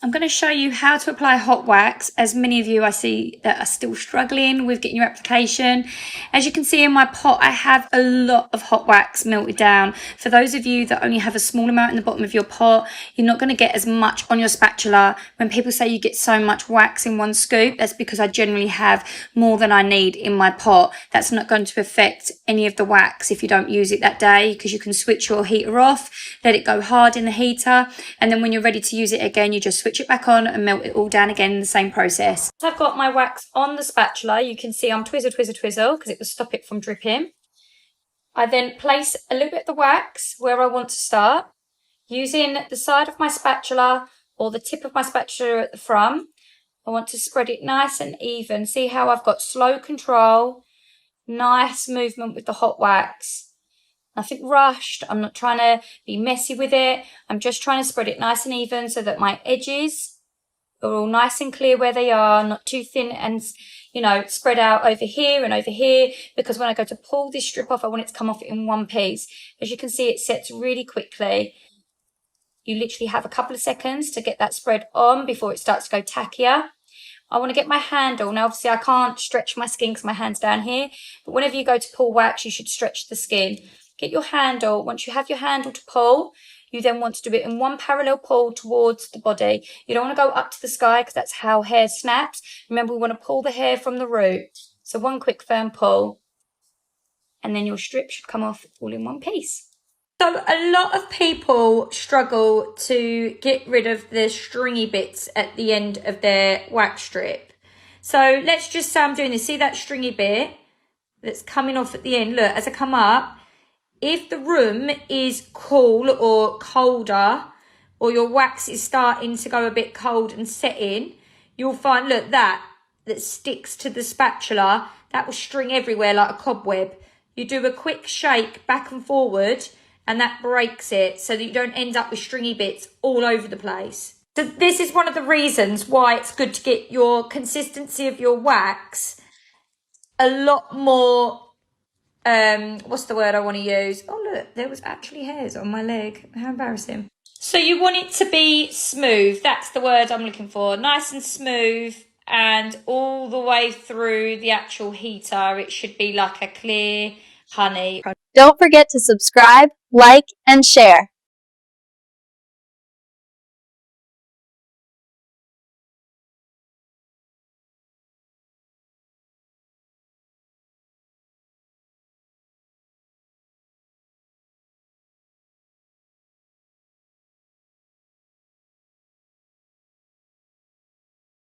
I'm going to show you how to apply hot wax, as many of you I see that are still struggling with getting your application. As you can see in my pot, I have a lot of hot wax melted down. For those of you that only have a small amount in the bottom of your pot, you're not going to get as much on your spatula. When people say you get so much wax in one scoop, that's because I generally have more than I need in my pot. That's not going to affect any of the wax if you don't use it that day, because you can switch your heater off, let it go hard in the heater, and then when you're ready to use it again, you just switch it back on and melt it all down again in the same process. So I've got my wax on the spatula. You can see I'm twizzle because it will stop it from dripping. I then place a little bit of the wax where I want to start, using the side of my spatula or the tip of my spatula at the front. I want to spread it nice and even. See how I've got slow control, nice movement with the hot wax. Nothing rushed. I'm not trying to be messy with it. I'm just trying to spread it nice and even so that my edges are all nice and clear where they are, not too thin and, you know, spread out over here and over here, because when I go to pull this strip off, I want it to come off in one piece. As you can see, it sets really quickly. You literally have a couple of seconds to get that spread on before it starts to go tackier. I want to get my handle. Now, obviously, I can't stretch my skin because my hand's down here, but whenever you go to pull wax, you should stretch the skin. Get your handle. Once you have your handle to pull, you then want to do it in one parallel pull towards the body. You don't want to go up to the sky because that's how hair snaps. Remember, we want to pull the hair from the root. So one quick firm pull, and then your strip should come off all in one piece. So a lot of people struggle to get rid of the stringy bits at the end of their wax strip. So let's just say I'm doing this. See that stringy bit that's coming off at the end? Look, as I come up, if the room is cool or colder, or your wax is starting to go a bit cold and set in, you'll find, look, that sticks to the spatula, that will string everywhere like a cobweb. You do a quick shake back and forward, and that breaks it so that you don't end up with stringy bits all over the place. So this is one of the reasons why it's good to get your consistency of your wax a lot more, what's the word I want to use? Oh, look, there was actually hairs on my leg. How embarrassing. So you want it to be smooth. That's the word I'm looking for. Nice and smooth, and all the way through the actual heater, it should be like a clear honey. Don't forget to subscribe, like, and share.